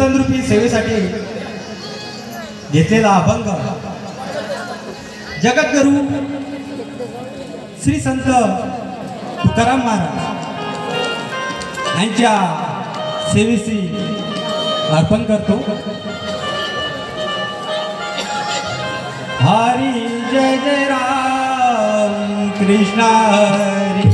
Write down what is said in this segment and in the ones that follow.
कीर्तनरूपी सेवेसाठी घेतलेला अभंग जगद्गुरु श्री संत तुकाराम महाराज यांच्या सेवेसी अर्पण करतो। हरी जय जय राम कृष्ण हरी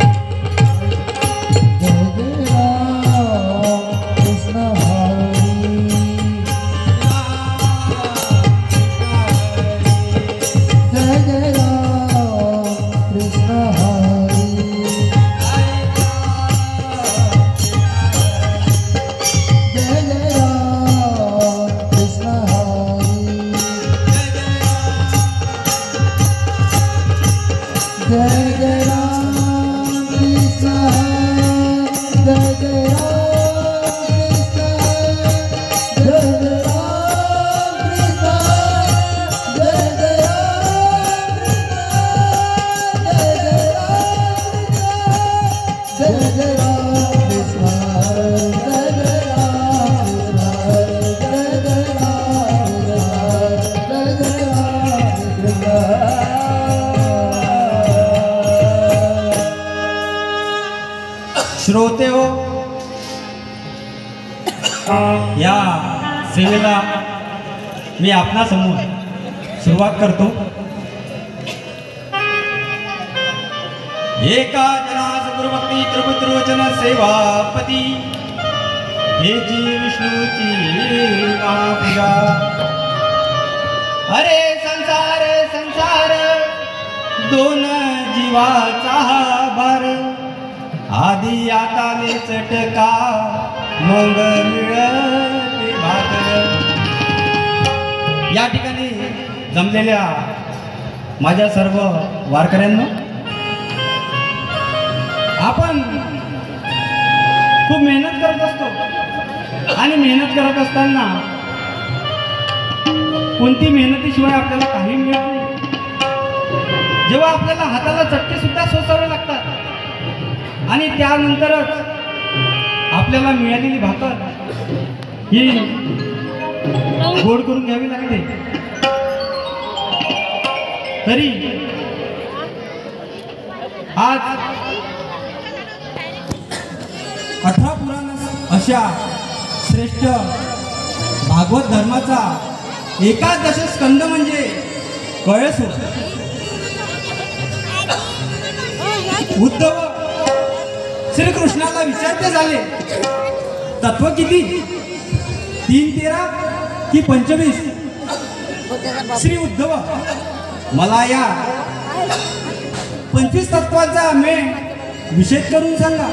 श्रोते हो, या सेवेला मी आपणासमोर सुरुवात करतो। एका जनास गुरुभक्ती त्रिपुत्रवचन सेवापती हे जी विष्णूची महापूजा। अरे संसार संसार दोन जीवाचा भार आधी आताले चटका मग मिळते भाकर। या ठिकाणी जमलेल्या माझ्या सर्व वारकऱ्यांनो, आपण खूप मेहनत करत असतो आणि मेहनत करत असताना कोणती मेहनतीशिवाय आपल्याला काही मिळत नाही। जेव्हा आपल्याला हाताला चटके सुद्धा सोसावे लागतात आणि त्यानंतरच आपल्याला मिळालेली भाकर ही गोड करून घ्यावी लागते। तरी आज 18 पुराण अशा श्रेष्ठ भागवत धर्माचा एकादश स्कंद म्हणजे कळस होता। उद्धव श्रीकृष्णाला विचारते झाले, तत्व किती? 3-13 की 25? श्री उद्धव, मला या 25 तत्वाचा मेळ विशेष करून सांगा।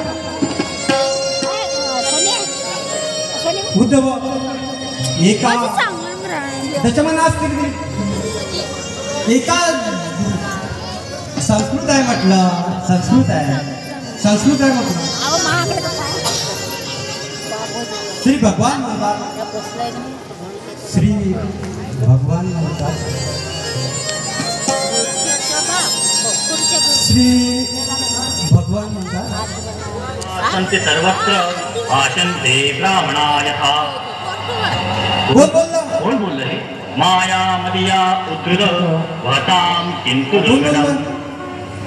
उद्धव, एका दशमनास्ती एका संस्कृत आहे म्हटलं, संस्कृत आहे म्हटलं। श्री भगवान म्हणतात, श्री भगवान म्हणतात, श्री भगवान म्हणतात, संते सर्वत्र भाषन्ते ब्राह्मणा यथा। कोण बोलले? माया मदिया उद्धृत वहतां किन्तु दुर्गतम्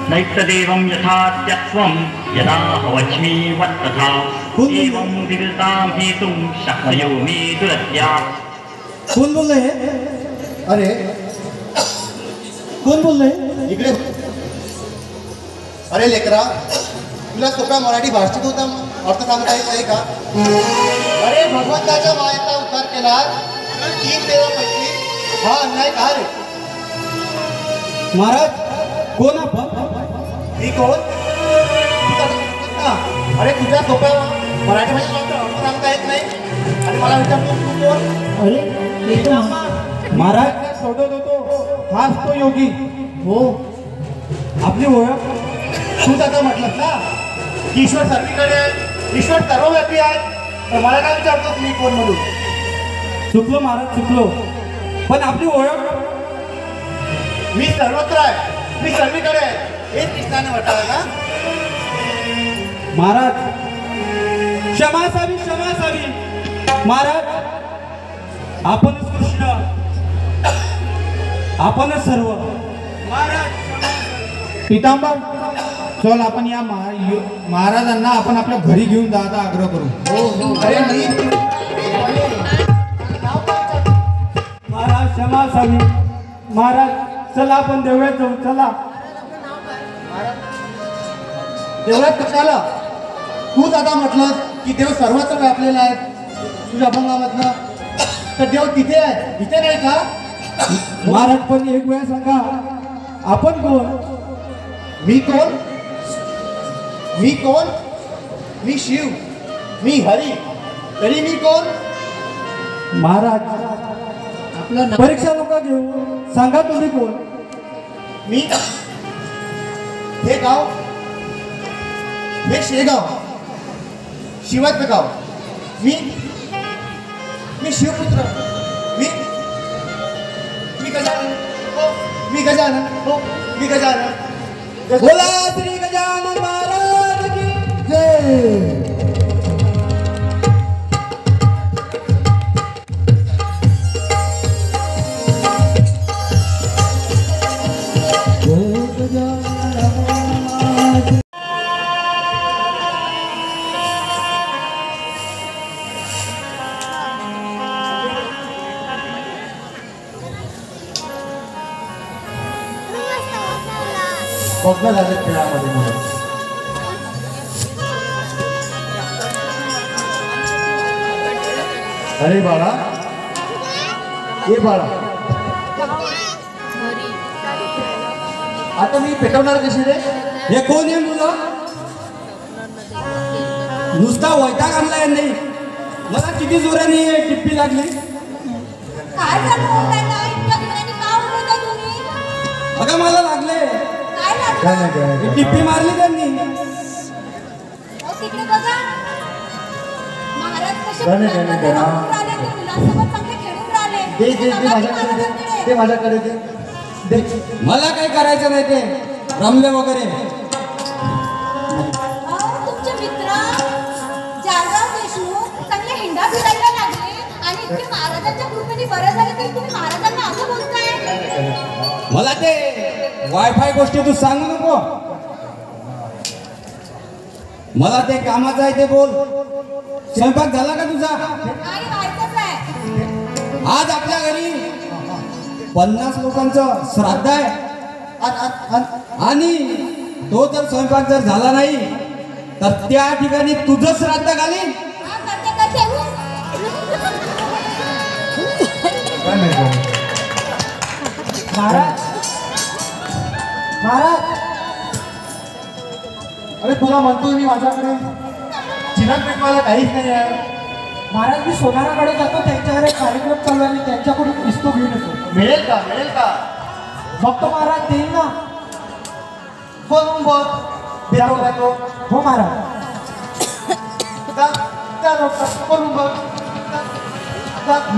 नैत्यदेवं यथा त्यक्त्वं यदा वच्मि वत्तथा एवं विदितां हेतुं शक्नयो मे दुरत्या। कोण बोलले? अरे कोण बोलले? इकडे। अरे लेकरा, तुला सोपा मराठी भाषेत होता अर्थ सांगता येत नाही का? अरे भगवंताच्या मायेचा उद्धार केला 3 देवापैकी हा अन्याय का रे? महाराज, कोण आपण? ही कोण? अरे तुझ्या सोप्या मराठी भाषेत अर्थ सांगता येत नाही आणि मला विचारतो तू कोण? अरे महाराज, सोडत होतो हाच तो योगी। हो, आपली ओळख? तू त्याचा म्हटलंस ना की ईश्वर सर्वीकडे आहे, ईश्वर सर्वव्यापी आहे, तर मला काय विचारतोस मी कोण म्हणून? चुकलो महाराज, चुकलो। पण आपली ओळख? मी सर्वत्र आहे, मी सर्वीकडे आहे, हेच कृष्णाने म्हटलं ना। महाराज, क्षमा असावी, क्षमा असावी। महाराज, आपणच कृष्ण, आपणच सर्व. पितांबर, चल आपण या महाराजांना आपण आपल्या घरी घेऊन जायचा आग्रह करू. अरे मी महाराज क्षमा असावी. महाराज चला आपण देवळात जाऊ. चला देवळात कशाला? तूच आता म्हटलं की देव सर्वत्र व्यापलेला आहे तुझ्या अभंगामधनं, तर देव तिथे आहे, इथे नाही का? महाराज पण एक वेळ सांगा, आपण कोण? मी कोण? मी कोण? मी शिव, मी हरी, तरी मी कोण? महाराज आपलं परीक्षा नका घेऊ, सांगा तुम्ही कोण? मी हे गाव, हे शेगाव, शिवाचं गाव. मी शिवपुत्र. मी गजानन. हो मी गजानन. हो मी गजानन. बोला श्री गजानन महाराज की जय. बघ झाले खेळामध्ये म्हणून. अरे बाळा, ये बाळा, आता मी पेटवणार कशी रे? हे कोण आहे मुलं? नुसता वैताग आणलाय नाही, मला किती जोराने टिप्पी लागली. काय झालं ओरडायला? इतक्या जोराने का ओरडता तुम्ही? बघा मला लागले, काय लागलं? काय नाही काय ही टिप्पी मारली त्यांनी. अहो, तिकडे बघा. महाराज कसे काय नाही, काय नाही, काय नाही. मुलांसोबत राहिले, ते मुलांसोबत चांगले खेळून राहिले. दे ते बघा, माझ्याकडे दे, महाराजांकडे. ते माझ्याकडे दे. दे. मला काही करायचं नाही, ते रमले वगैरे. अहो, तुमचे मित्र जालराव देशमुख चांगले हिंडा फिरायला लागले आणि इतके महाराजांच्या कृपेने बरं झालं तरी तुम्ही महाराजांना असं बोलताय. मला ते वायफाय गोष्टी तू सांगू नको. मला ते कामाचं आहे ते बोल. स्वयंपाक झाला का तुझा? आणि व्हायचंच आहे. आज आपल्या घरी 50 लोकांचं श्राद्ध आहे आणि तो जर स्वयंपाक जर झाला नाही तर त्या ठिकाणी तुझं श्राद्ध घालीन. हा, करते हो. काय नाही काय नाही. महाराज, महाराज, अरे तुला म्हणतोय मी माझ्याकडे चिरागपेठ मला काहीच नाही आहे. महाराज मी सोनाराकडे जातो, त्यांच्याकडे कार्यक्रम चालू आहे, त्यांच्याकडून पिस्तो घेऊन येतो. मिळेल का? मिळेल का? मग तो महाराज देईल ना? बोलून बघ. देतो का तो? हो महाराज. त्या लोकांना बोलून बघ.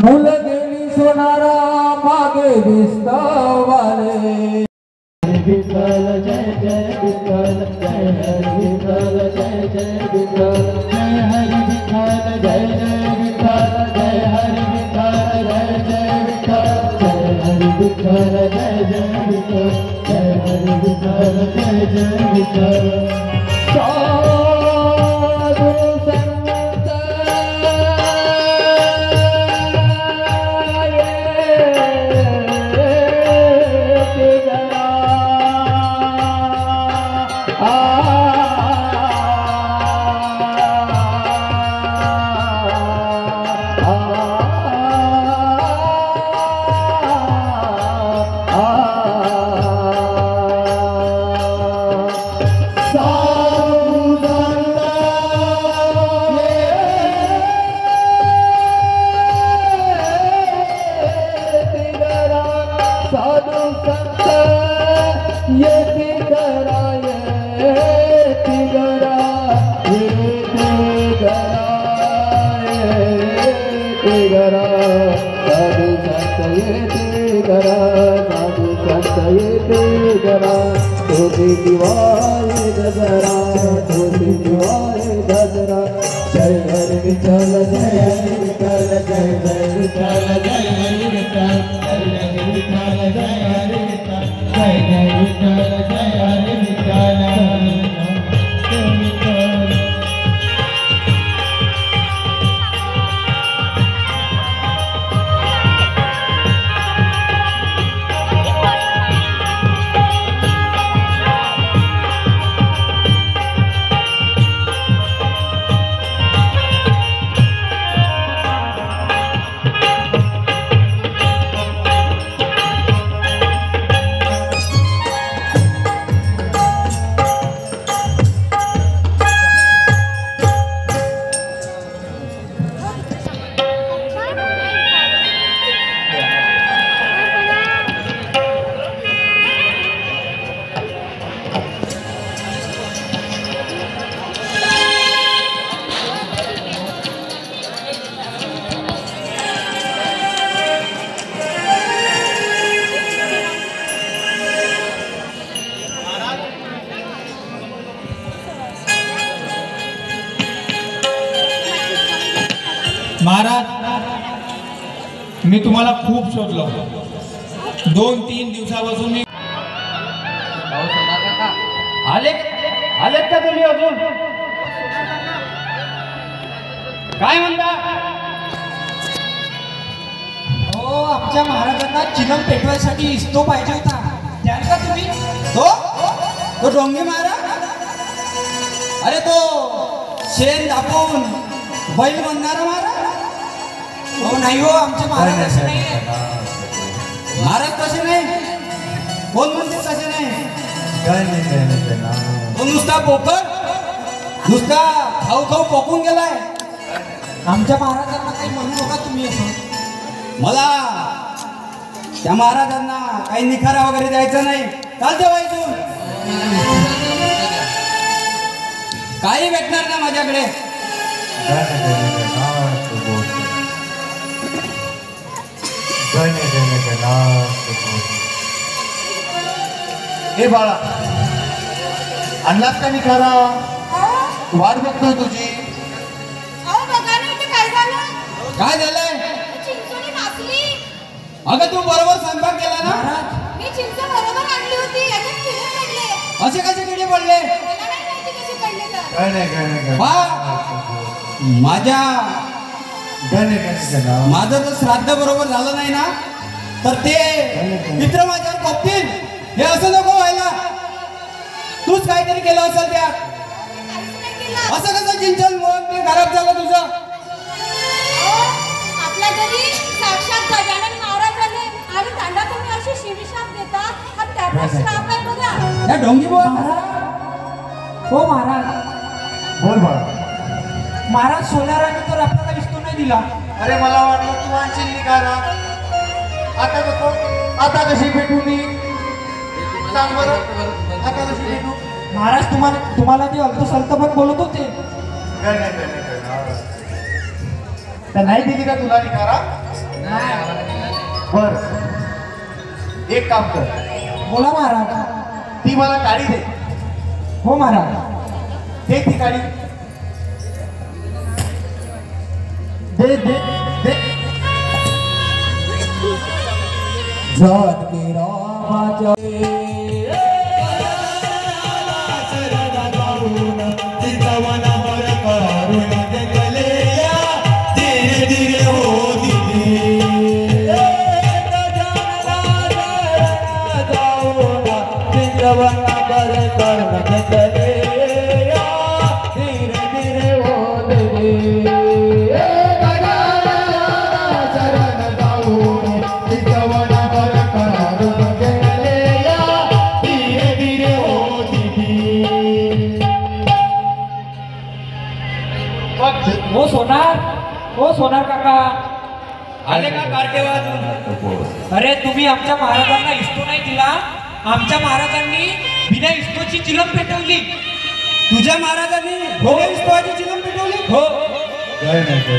मुलं गेली सोनारा मागे विस्तवाले. विठ्ठल जय जय विठ्ठल, जय हरी विठ्ठल, जय जय विठ्ठल, जय हरी विठ्ठल, जय जय विठ्ठल, जय हरी विठ्ठल, जय जय विठ्ठल, जय हरी विठ्ठल, जय जय विठ्ठल, जय हरी विठ्ठल, जय जय विठ्ठल. साधू संत दिवाळे गजरा, धोती दिवाळे गजरा. जय हरी विठ्ठल, जय हरी विठ्ठल, जय जय विठ्ठल, जय तुम्हाला खूप शोधलं. 2-3 दिवसापासून मी आलेत का तुम्ही अजून? काय म्हणता? हो, आमच्या महाराजांना चिलम पेटवायसाठी इस्तो पाहिजे होता. द्याल का तुम्ही? तो डोंगी महाराज? अरे तो शेण दाखवून बैल म्हणणारा महाराज? हो नाही हो, आमचे महाराज असे नाही आहे. महाराज तसे नाही. कोण म्हणते तसे नाही? तो नुसता पोकर, नुसता खाऊ खाऊ पोकून गेलाय. आमच्या महाराजांना काही म्हणू नका तुम्ही असं. मला त्या महाराजांना काही निखारा वगैरे द्यायचा नाही. चालते बाई तू काही भेटणार ना माझ्याकडे. हे बाळा, आणलास का निखारा? अहो वाट बघतोय तुझी. बघा ना इथे काय झालं. काय झालंय? चिंचोली नाचली. अगं तू बरोबर स्वयंपाक केला ना? मी चिंच बरोबर आणली होती. याच्यात किडे पडले. असे कसे किडे पडले? मला नाही माहिती कसे पडले तर. काय नाही माझ्या माझं जर श्राद्ध बरोबर झालं नाही ना तर ते मित्र माझ्यावर कोपतील. हे असं नको व्हायला. तूच काहीतरी केलं असेल त्यात. काहीच नाही केलं. असं कसं चिंचन मग ते खराब झालं तुझं? अहो, आपल्या घरी साक्षात गजानन महाराज आले आणि त्यांना तुम्ही अशी शिवीशाप देता. हा त्याचा श्राप आहे बघा. या ढोंगी बोल. हो महाराज, बोल बाळा. महाराज सोनाराने तर आपल्याला इस्तो नाही दिला. अरे मला वाटलं तू आणशील निखारा. आता कसं? आता कशी भेटू मी? सांग बरं, आता कशी भेटू? महाराज तुम्हाला ते अल्पसल्त पण बोलत होते. काय. तर नाही दिली का तुला निखारा? बर, एक काम कर, बोला महाराज. ती मला काढी दे. हो महाराज. दे ती काढी. दे दे दे. जट के रामाच्या हो सोनार काका. आले का कार्टे वाजून? अरे तुम्ही आमच्या महाराजांना इस्तो नाही दिला. आमच्या महाराजांनी बिना इस्तोची चिलम पेटवली. तुझ्या महाराजांनी भोगविस्तवाची चिलम पेटवली? हो.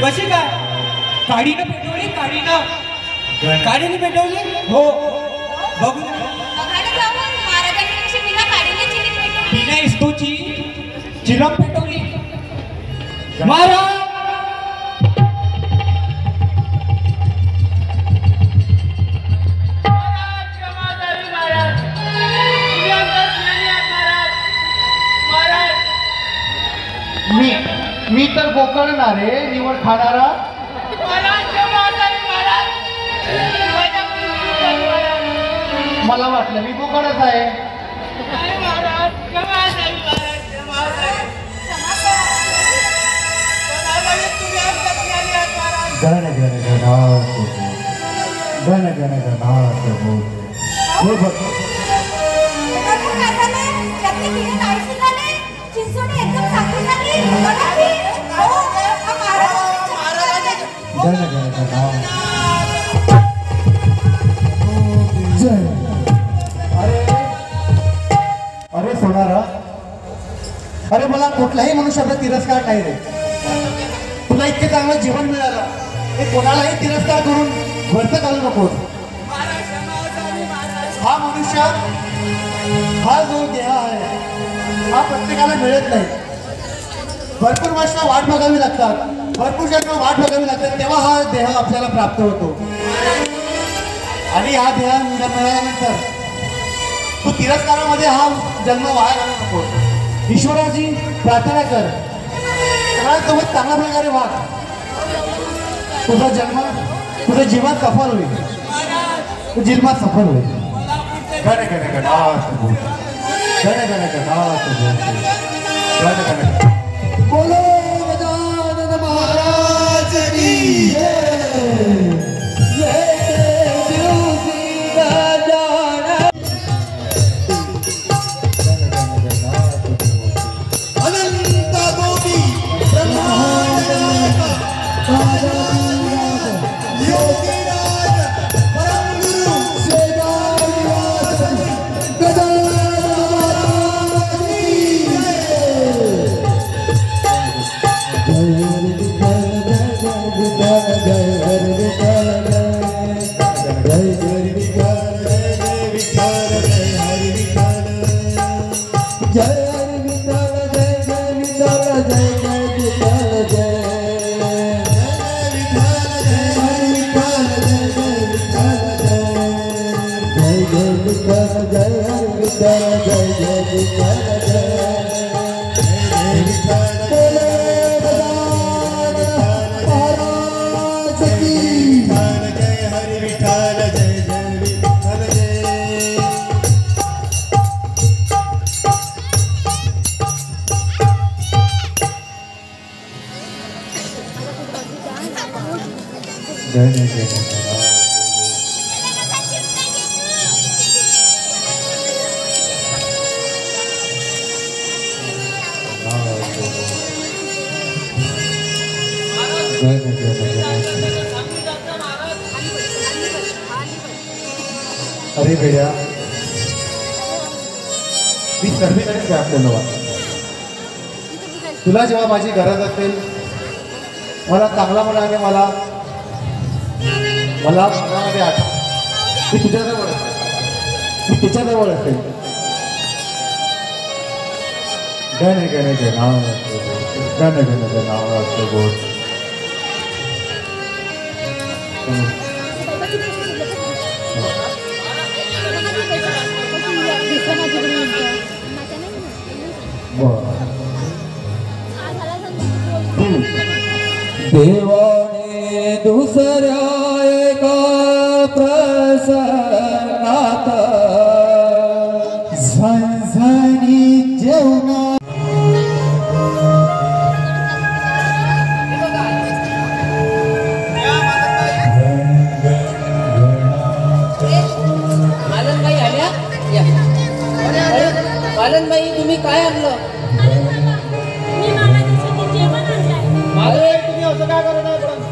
कशी काय? काडीनं पेटवली. काडीनं. काडीने पेटवली? हो. बघू. बघा ना जाऊन महाराजांनी कशी बिना काढीने चिली पेटवली. बिना इस्तोची चिलम पेटवली. महाराज मी तर बोकळणार रे, निवड खाणारा. मला वाटलं मी बोकळच आहे. गण गण गणात गण गण गणात हे बघ. काय झालं? त्यातले किडे नाहीसे झाले. चिंचोली एकदम चांगली झाली. बघा की. हो, हा महाराजांचा गण गण गणात. जय. अरे सोनारा, अरे मला कुठलाही मनुष्याचा तिरस्कार नाही रे. तुला इतके चांगलं जीवन मिळालं, हे कोणालाही तिरस्कार करून वरचं घालू नकोस. हा मनुष्य, हा जो देह आहे हा प्रत्येकाला मिळत नाही. भरपूर वर्ष वाट बघावी लागतात. भरपूर जन्म वाट बघावी लागते तेव्हा हा देह आपल्याला प्राप्त होतो. आणि हा देह मिळाल्यानंतर तू तिरस्कारामध्ये हा जन्म वाया घालू नको. ईश्वराची प्रार्थना कर, सगळ्यांसोबत चांगल्या प्रकारे वाग. तुझं जीवन सफल होईल. तू जीवनात सफल होईल. गण गण गणात गण गण गणात गण गण. बोलो गजानन महाराज की जय. अरे बेड्या, मी सर्वीकडेच व्यापलेलो आहे. तुला जेव्हा माझी गरज असेल, मला चांगला म्हणाले मला मनामध्ये आठव. मी तुझ्याजवळ असेल, मी तिच्याजवळ असेल. गण गण गण गण गण गोड. देवाने दुसऱ्या एका प्रसंगात झणझणी जेवणा मालनबाई आल्या. मालनबाई तुम्ही काय आणलं?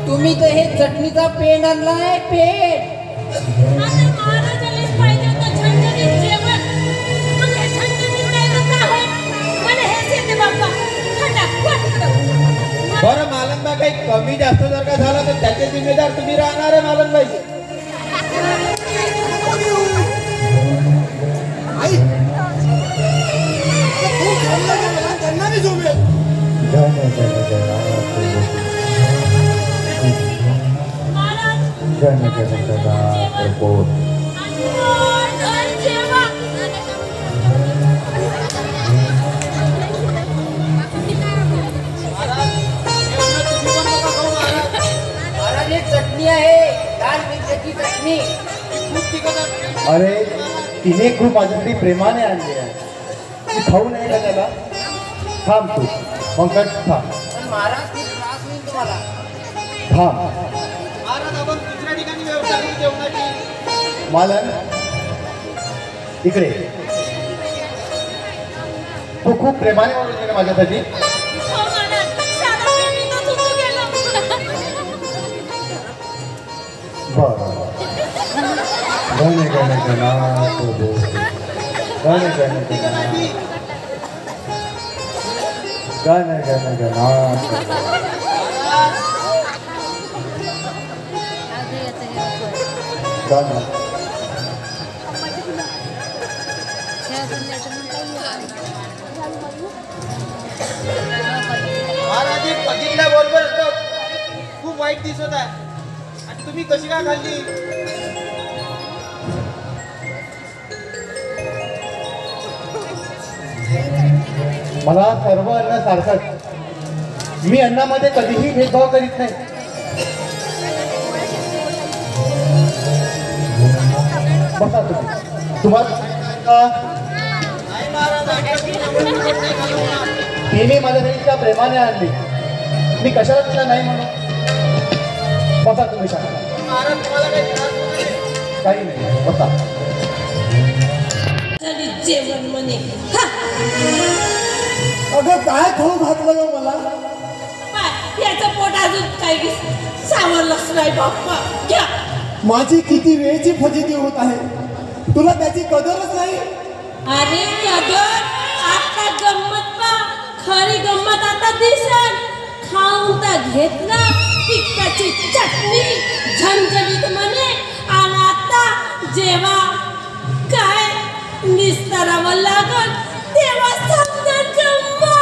तुम्ही तर हे चटणीचा पेंड आणलाय. पेंड बरं मालनबाई, काही कमी जास्त जर का झालं तर त्याचे जिम्मेदार तुम्ही राहणार आहे मालनबाई. चटणी आहे, लाल मिरच्याची चटणी. अरे तिने खूप माझ्यासाठी प्रेमाने आणली आहे. ती खाऊ नये का त्याला? थांब तू पंकज, थांब पण महाराज खूप त्रास होईल तुम्हाला. थांब. महाराज आपण दुसऱ्या ठिकाणी व्यवस्था करू जेवणाची. मालन इकडे. तू खूप प्रेमाने बोलली ना माझ्यासाठी. बरं. गण गण गणात गण गण गण गण गणात. गण महाराज बघितल्याबरोबर खूप वाईट दिसत आहे आणि तुम्ही कशी काय खाल्ली? मला सर्व अन्न सारखंच. मी अन्नामध्ये कधीही भेदभाव करीत नाही. बसा तुम्ही. तुम्हाला नाही महाराज, तिने माझ्या घरी त्या प्रेमाने आणली. मी कशाला तिला नाही म्हणू. बसा तुम्ही शांत. महाराज तुम्हाला काही त्रास होत नाही? काही नाही, बसा. तरी जेवण म्हणे अगं काय खाऊ घातलं ग मला. याचं पोट अजून काही सावरलंच नाही बाप्पा. घ्या. माझी किती वेळची फजिती होत आहे, तुला त्याची कदरच नाही. अरे कदर आता गंमत पा. खरी गंमत आता दिसल. खाऊन तर घेतला तिखटाची चटणी झणझणीत म्हणे आणि आता जेव्हा काय निस्तरावं लागल तेव्हा समजा गंमत.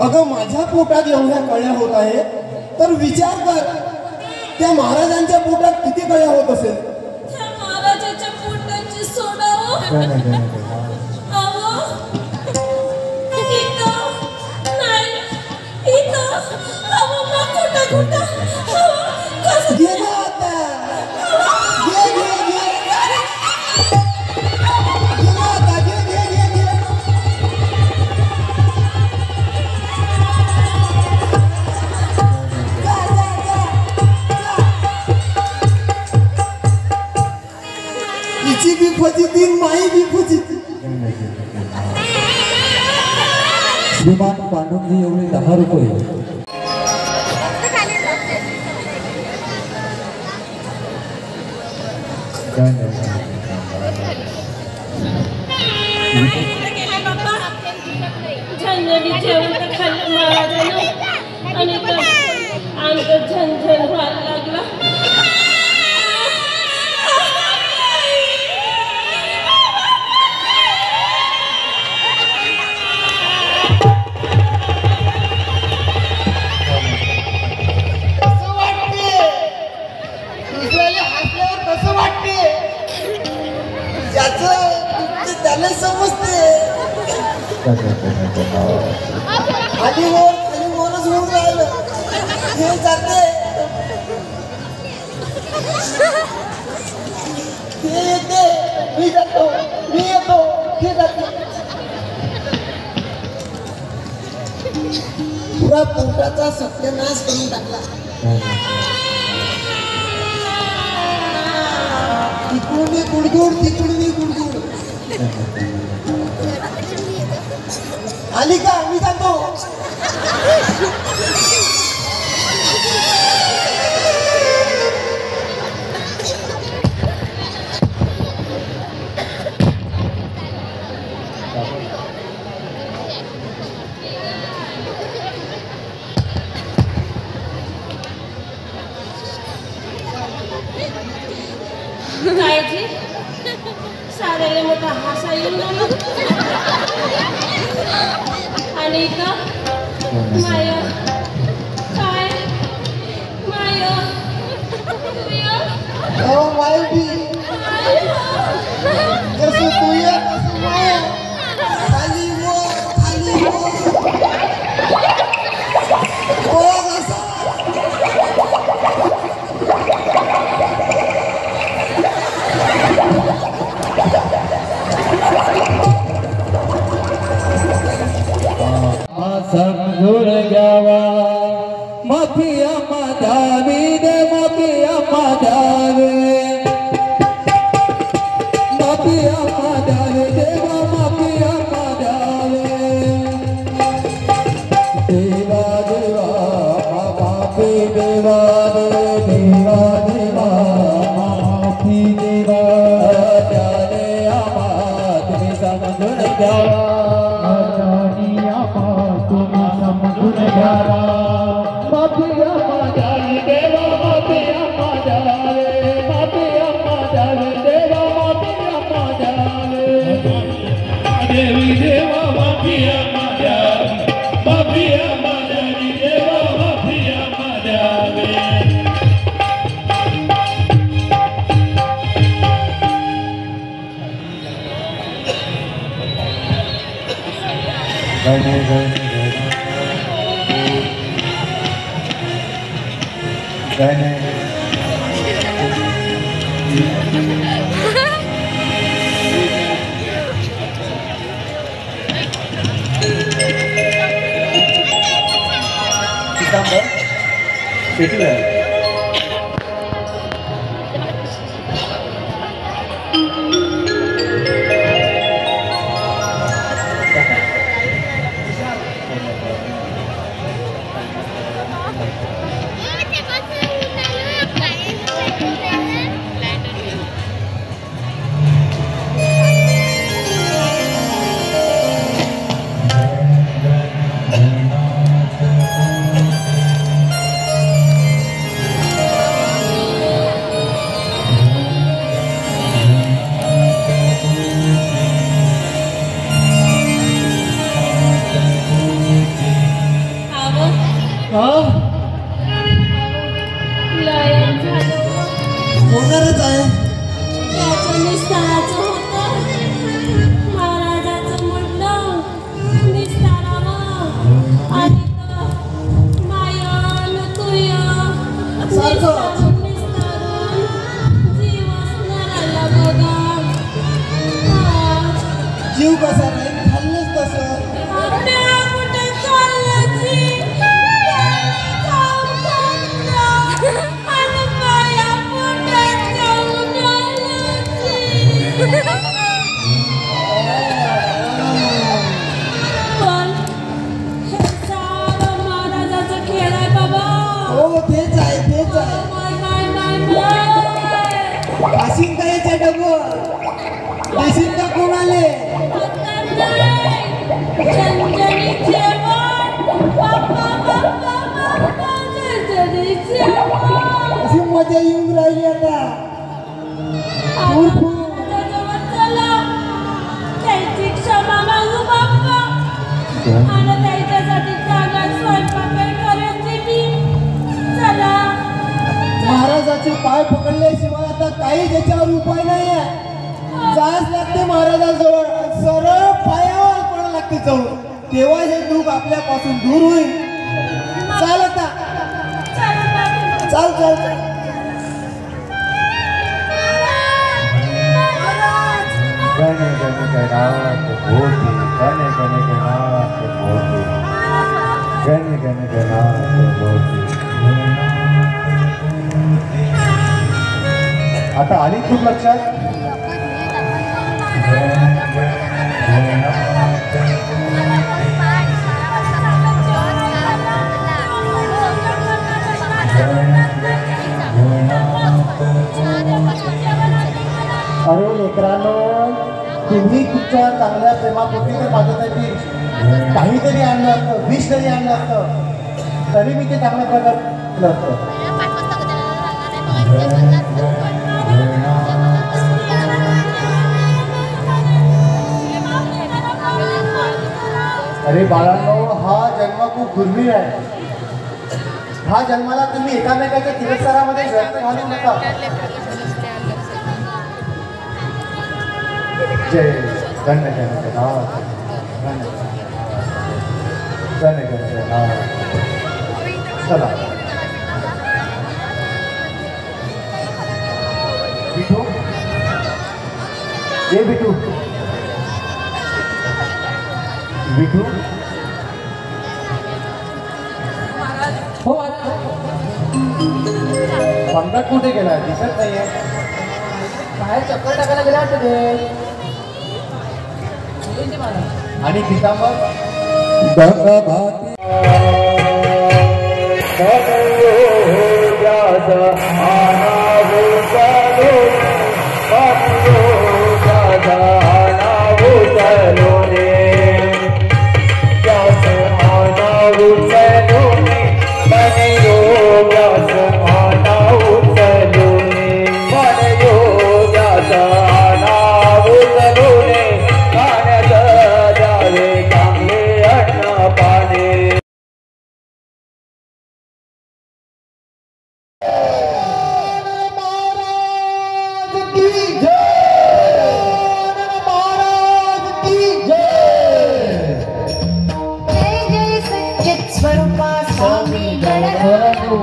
अगं माझ्या पोटात एवढ्या कळ्या होत आहे तर विचार कर त्या महाराजांच्या पोटात किती कळ्या होत असेल. त्या महाराजाच्या पोटाची सोडावं. अहो इथं नाही इथं. अहो मग कुठं कसं घे ना आता. घे घे घे. घे ना आता. घे घे घे घे. जा, जा, जा. हिची बी फजिती माई बी फजिती. श्रीमान पांडुरंगजी एवढे 10 रुपये. झणझणी जेवण तर खाल्लं महाराजानं आणि अंग झणझण व्हायला लागला. कसं वाटते दुसऱ्याला हसल्यावर कसं वाटते ज्याचं दुःख त्याला समजते. खाली वरच होऊन राहिलं हे जाते हे येते मी जातो मी येतो हे जाते. पुरा पोटाचा सत्यानाश करून टाकला. तिकडून मी गुडगुड तिकडून मी गुडगुड. आली का मी जातो. कायची साऱ्याला मोठा हासा येऊन आला आणि इथं माय काय माय हो मायबी जसं तू ये तसं माय. खाली खाली बघ असं. समजून घ्यावा माफिया माधावी दे माफिया माधावे माफिया माधावे देवा माफिया माधावे देवा देवा माफी देवा देवा देवा माफी देवा त्याने आम्हा तुम्ही समजून घ्यावा. माफिया माधावी देवा माफिया माधावे माफिया माधावी देवा माफिया माधावे काय नाही शेती झाली लयन झालं होणारच आहे त्याचं निस्ताराचं होतं महाराजाचं म्हणणं निस्तारावं आणि मायन तुय निस्तारून जीवच नराला बघा जीव कसा नाही खाल्लंच तसं आपल्या कुठे चाललं जी आणि माया कुठे जाऊन आलं पण हे सारं महाराजाचं खेळ आहे बाबा हो तेच आहे असीन काय डबल देशील का कोण आले झणझणीत जेवण बाप्पा बाप्पा बाप्पा झणझणीत जेवण अशी मजा येऊन राहिली आता महाराजाजवळ चला त्यांची क्षमा मागू बाप्पा आणि त्यांच्यासाठी चांगला स्वयंपाक करायची मी चला महाराजाचे पाय पकडल्याशिवाय आता काही त्याच्यावर उपाय नाही आहे जाच लागते महाराजाजवळ सरळ पायावर पडायला लागते जवळ तेव्हा हे दुःख आपल्यापासून दूर होईल चाल आता चाल चाल चाल गणे गणे गणात भोती गणे गणे गणात भोती गणे गणे गणात भोती आता आली खूप लक्षात अरे लेकरांनो तुम्ही तुमच्या चांगल्या प्रेमापोटी तर माझ्यासाठी काहीतरी आणलं असतं विष तरी आणलं असतं तरी मी ते चांगल्या प्रकारे केलं असतं अरे बाळांनो हा जन्म खूप दुर्मिळ आहे हा जन्माला तुम्ही एकामेकाच्या तिरस्कारामध्ये व्यक्त घालू नका जय गण गण गणात गण गण गणात चला बिटू ये बिटू बिटू हो पंकज कुठे गेला दिसत नाहीये बाहेर चक्कर टाकायला गेला वाटतं ते आणि पितांबर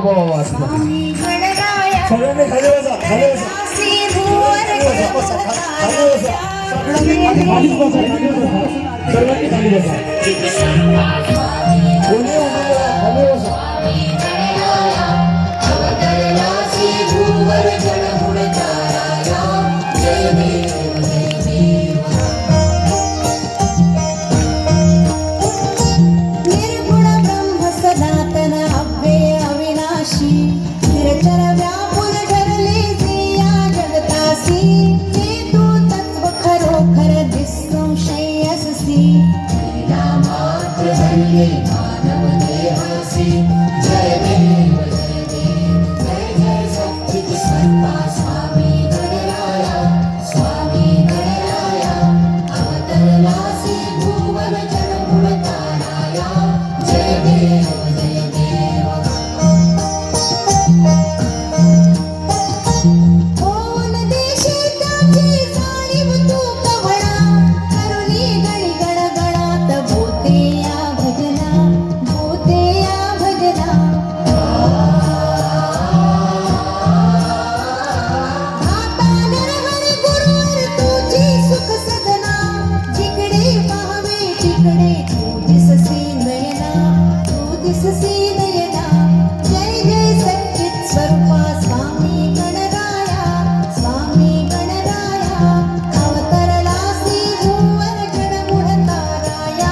बाबा स्वामी गणराया सगळ्यांनी खाली बसा खाली बसा दासी भुवर खाली बसा सगळ्यांनी खाली बसा सर्वांनी खाली बसा कोणी उभे राहा, खाली बसा निर्गुण ब्रह्म सनातन अव्यय अविनाशी निरचर व्यापुल ठरले जे या जगतासी ते तू तत्व खरोखर निसंशय अससी नामात्र हरिये मानव देहासी जय देव जय देव जय जय सच्चित सत्ता स्वामी गणराया अवतरलासी भुवन जन गुणताराया जय देव जय देव कोण देशे त्याची जाणीव तू कवळा करुणी गणी गणगणात भूते या भजना आता नरहरी गुरुवर तुझी सुख सदना जिकडे पाहावे तिकडे तू दिससी नयना जय जय सच्चित स्वरूपा स्वामी गणराया अवतरलासी भुवन जन गुणताराया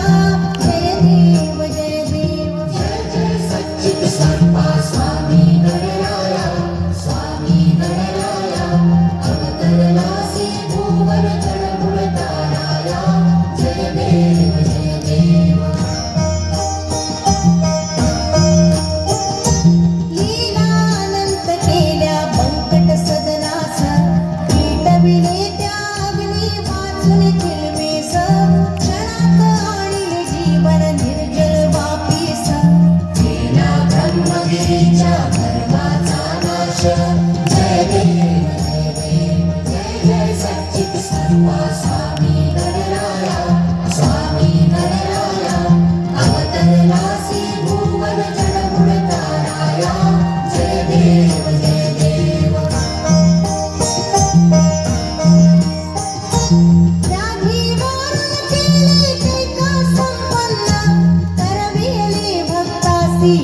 जय देव जय देव जय जय सच्चित स्वरूपा स्वामी गणराया अवतरलासी भुवन जन गुणताराया जय देव जय देव लीला अनंत केल्या बंकट सदनास पेटविले त्या अग्नी वाचून चिलमेस क्षणात आणिले जीवन निर्जल वापीस केला ब्रह्मगिरीच्या धर्माचा नाश जय देव जय जय सच्चित सर्वा स्वामी गणराया अवतरलासी भुवन जन गुणताराया जय देव जय देव राधी वारण केले कैका संपन्न करविले भक्तासी